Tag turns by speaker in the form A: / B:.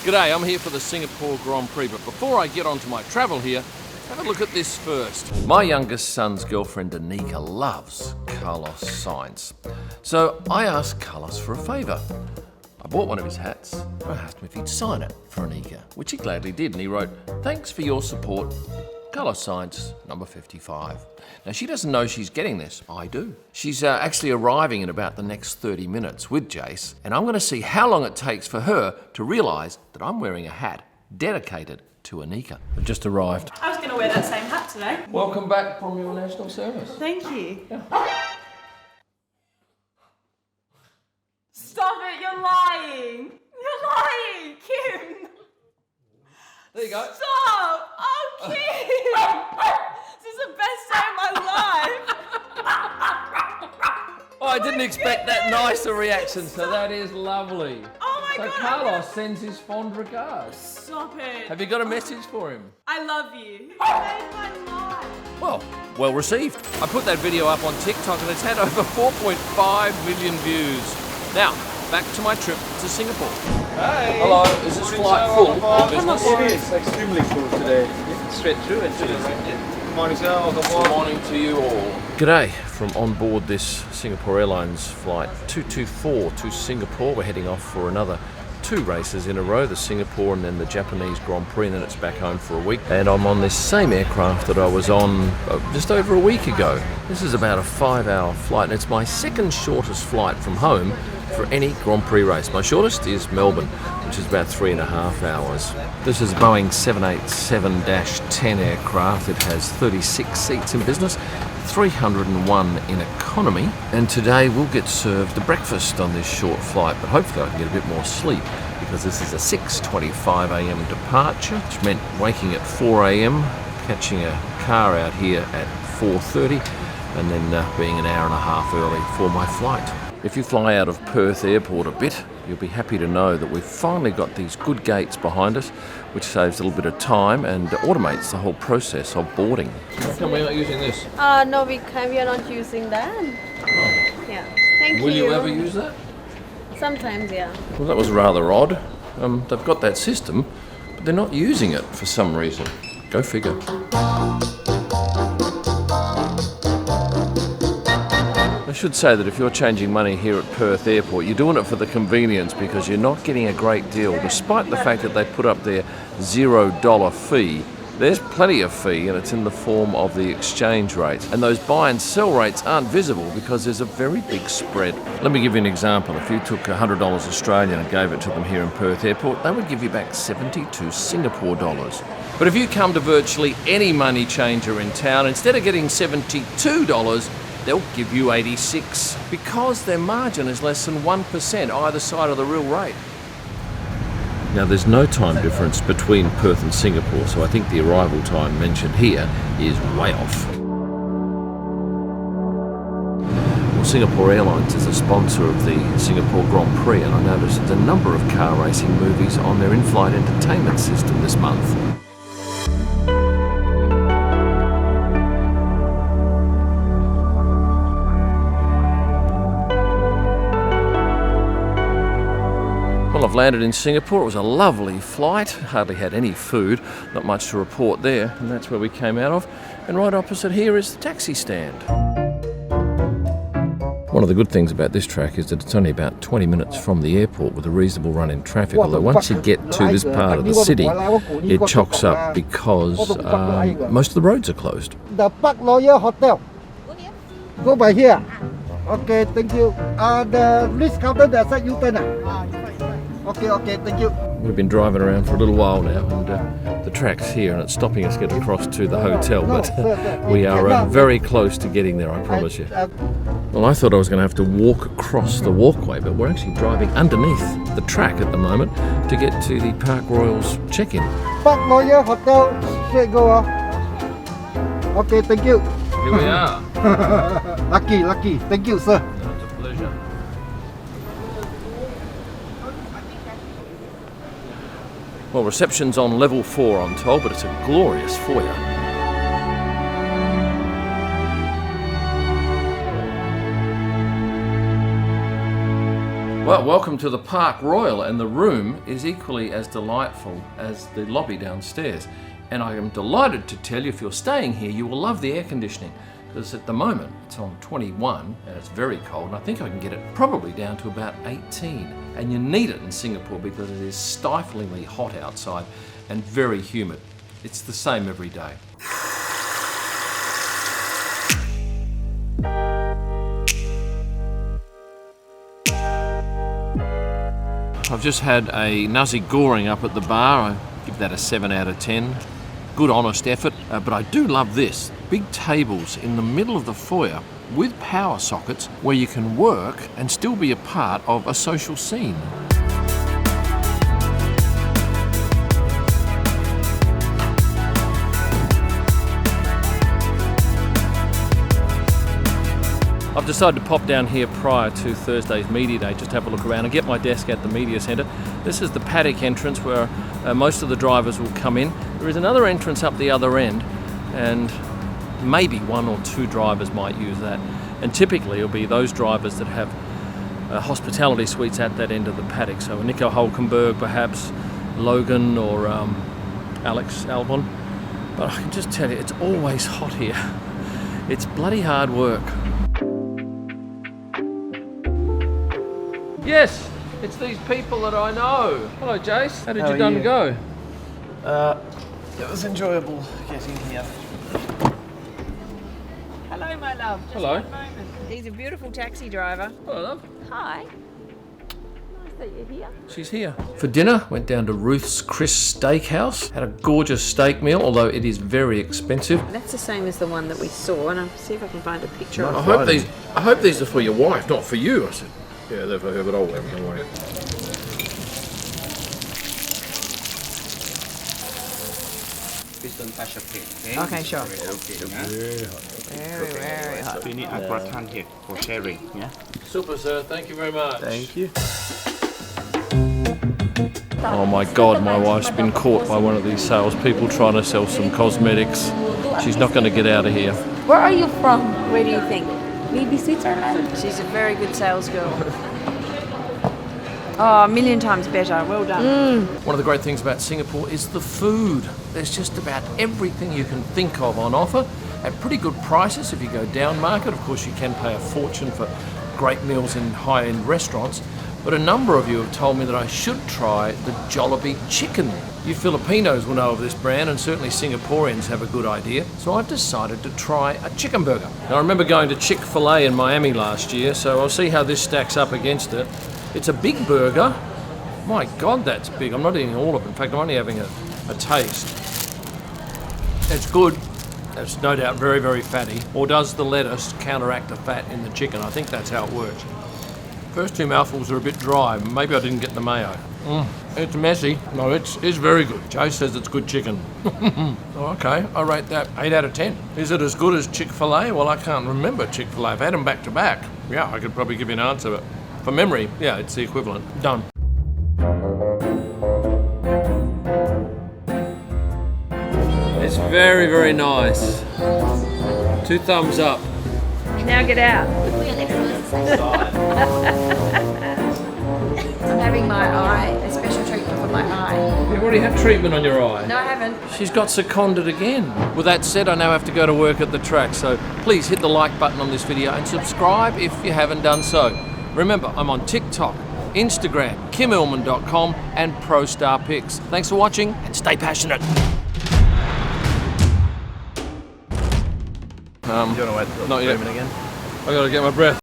A: G'day, I'm here for the Singapore Grand Prix, but before I get on to my travel here, have a look at this first. My youngest son's girlfriend Anika loves Carlos Sainz. So I asked Carlos for a favour. I bought one of his hats. I asked him if he'd sign it for Anika, which he gladly did, and he wrote, "Thanks for your support, Carlos Sainz, number 55. Now, she doesn't know she's getting this. I do. She's actually arriving in about the next 30 minutes with Jace, and I'm going to see how long it takes for her to realise that I'm wearing a hat dedicated to Anika. I've just arrived.
B: I was going to wear that same hat today.
A: Welcome back from your national service.
B: Thank you. Yeah. Stop it, you're lying. You're lying, Kim.
A: There you go.
B: Stop! Oh, Kim! This is the best day of my life.
A: Oh, I didn't expect that nicer reaction, so that is lovely.
B: Oh my God.
A: So Carlos sends his fond regards.
B: Stop it.
A: Have you got a message for him?
B: I love you. You made my life.
A: Well received. I put that video up on TikTok and it's had over 4.5 million views. Now, back to my trip to Singapore.
C: Hi.
A: Hello, is this flight full of business?
C: It is extremely full today. Straight through and to Good morning, sir.
A: Good morning to you all. G'day from on board this Singapore Airlines flight 224 to Singapore. We're heading off for another 2 races in a row, the Singapore and then the Japanese Grand Prix, and then it's back home for a week. And I'm on this same aircraft that I was on just over a week ago. This is about a 5-hour flight, and it's my second shortest flight from home for any Grand Prix race. My shortest is Melbourne, which is about 3.5 hours. This is a Boeing 787-10 aircraft. It has 36 seats in business, 301 in economy, and today we'll get served the breakfast on this short flight, but hopefully I can get a bit more sleep because this is a 6:25 a.m. departure, which meant waking at 4 a.m, catching a car out here at 4:30, and then being an hour and a half early for my flight. If you fly out of Perth Airport a bit, you'll be happy to know that we've finally got these good gates behind us, which saves a little bit of time and automates the whole process of boarding. How come we're not using this?
D: No, we are not using that.
A: Oh.
D: Yeah. Thank you.
A: Will you ever use that?
D: Sometimes, yeah.
A: Well, that was rather odd. They've got that system, but they're not using it for some reason. Go figure. I should say that if you're changing money here at Perth Airport, you're doing it for the convenience because you're not getting a great deal. Despite the fact that they put up their $0 fee, there's plenty of fee, and it's in the form of the exchange rate. And those buy and sell rates aren't visible because there's a very big spread. Let me give you an example. If you took $100 Australian and gave it to them here in Perth Airport, they would give you back 72 Singapore dollars. But if you come to virtually any money changer in town, instead of getting $72, they'll give you 86 because their margin is less than 1% either side of the real rate. Now, there's no time difference between Perth and Singapore, so I think the arrival time mentioned here is way off. Well, Singapore Airlines is a sponsor of the Singapore Grand Prix, and I noticed there's a number of car racing movies on their in-flight entertainment system this month. Well, I've landed in Singapore. It was a lovely flight, hardly had any food, not much to report there, and that's where we came out of. And right opposite here is the taxi stand. One of the good things about this track is that it's only about 20 minutes from the airport with a reasonable run in traffic, although once you get to this part of the city, it chocks up because most of the roads are closed.
E: The Park Royal Hotel. Go by here. Okay, thank you. The Ritz Carlton, that side U-turn. Okay, thank you.
A: We've been driving around for a little while now, and the track's here and it's stopping us getting across to the hotel, but we are very close to getting there, I promise you. Well, I thought I was going to have to walk across the walkway, but we're actually driving underneath the track at the moment to get to the Park Royal's check-in.
E: Park Royal Hotel, straight go. Okay, thank you.
A: Here we are.
E: Lucky. Thank you, sir.
A: It's a pleasure. Well, reception's on level 4, I'm told, but it's a glorious foyer. Well, welcome to the Park Royal, and the room is equally as delightful as the lobby downstairs. And I am delighted to tell you, if you're staying here, you will love the air conditioning, because at the moment it's on 21 and it's very cold, and I think I can get it probably down to about 18. And you need it in Singapore because it is stiflingly hot outside and very humid. It's the same every day. I've just had a nasi goreng up at the bar. I give that a 7 out of 10. Good honest effort, but I do love this. Big tables in the middle of the foyer with power sockets where you can work and still be a part of a social scene. I've decided to pop down here prior to Thursday's media day just to have a look around and get my desk at the media centre. This is the Paddock entrance where most of the drivers will come in. There is another entrance up the other end, and maybe 1 or 2 drivers might use that. And typically it'll be those drivers that have hospitality suites at that end of the paddock. So Nico Hulkenberg, perhaps Logan, or Alex Albon. But I can just tell you, it's always hot here. It's bloody hard work. Yes, it's these people that I know. Hello, Jace. How did your done go?
F: It was enjoyable getting here.
B: Hello, my love. Just
A: Hello.
B: one moment. He's a beautiful taxi driver.
A: Hello, love.
B: Hi. Nice that you're here.
A: She's here. For dinner, went down to Ruth's Chris Steakhouse. Had a gorgeous steak meal, although it is very expensive.
B: That's the same as the one that we saw, and I'll see if I can find a picture of
A: I
B: it.
A: hope these are for your wife, not for you. I said, yeah, they're for her, but I'll have them, don't worry.
F: Piston passion cake.
B: Okay, sure.
F: Very
B: Very hot.
F: We need a gratin here for sharing. Yeah.
A: Super, sir. Thank you very much.
F: Thank you.
A: Oh my God, my wife's been caught by one of these salespeople trying to sell some cosmetics. She's not going to get out of here.
G: Where are you from?
B: Where do you think?
G: Maybe Switzerland?
B: She's a very good sales girl. Oh, a million times better. Well done.
A: One of the great things about Singapore is the food. There's just about everything you can think of on offer at pretty good prices. If you go down market, of course, you can pay a fortune for great meals in high-end restaurants. But a number of you have told me that I should try the Jollibee chicken. You Filipinos will know of this brand, and certainly Singaporeans have a good idea. So I've decided to try a chicken burger. Now, I remember going to Chick-fil-A in Miami last year, so I'll see how this stacks up against it. It's a big burger. My God, that's big. I'm not eating all of it. In fact, I'm only having a taste. It's good. It's no doubt very, very fatty. Or does the lettuce counteract the fat in the chicken? I think that's how it works. First 2 mouthfuls are a bit dry. Maybe I didn't get the mayo. It's messy. No, it's very good. Joe says it's good chicken. Okay, I rate that 8 out of 10. Is it as good as Chick-fil-A? Well, I can't remember Chick-fil-A. I've had them back to back. Yeah, I could probably give you an answer, but for memory, yeah, it's the equivalent. Done. It's very, very nice. 2 thumbs up.
B: Now get out. I'm having my eye, a special treatment for my eye.
A: You've already had treatment on your eye.
B: No, I haven't.
A: She's got seconded again. With that said, I now have to go to work at the track, so please hit the like button on this video and subscribe if you haven't done so. Remember, I'm on TikTok, Instagram, kimillman.com and ProStarPics. Thanks for watching and stay passionate.
F: You want to wait
A: Not yet.
F: again?
A: I gotta get my breath.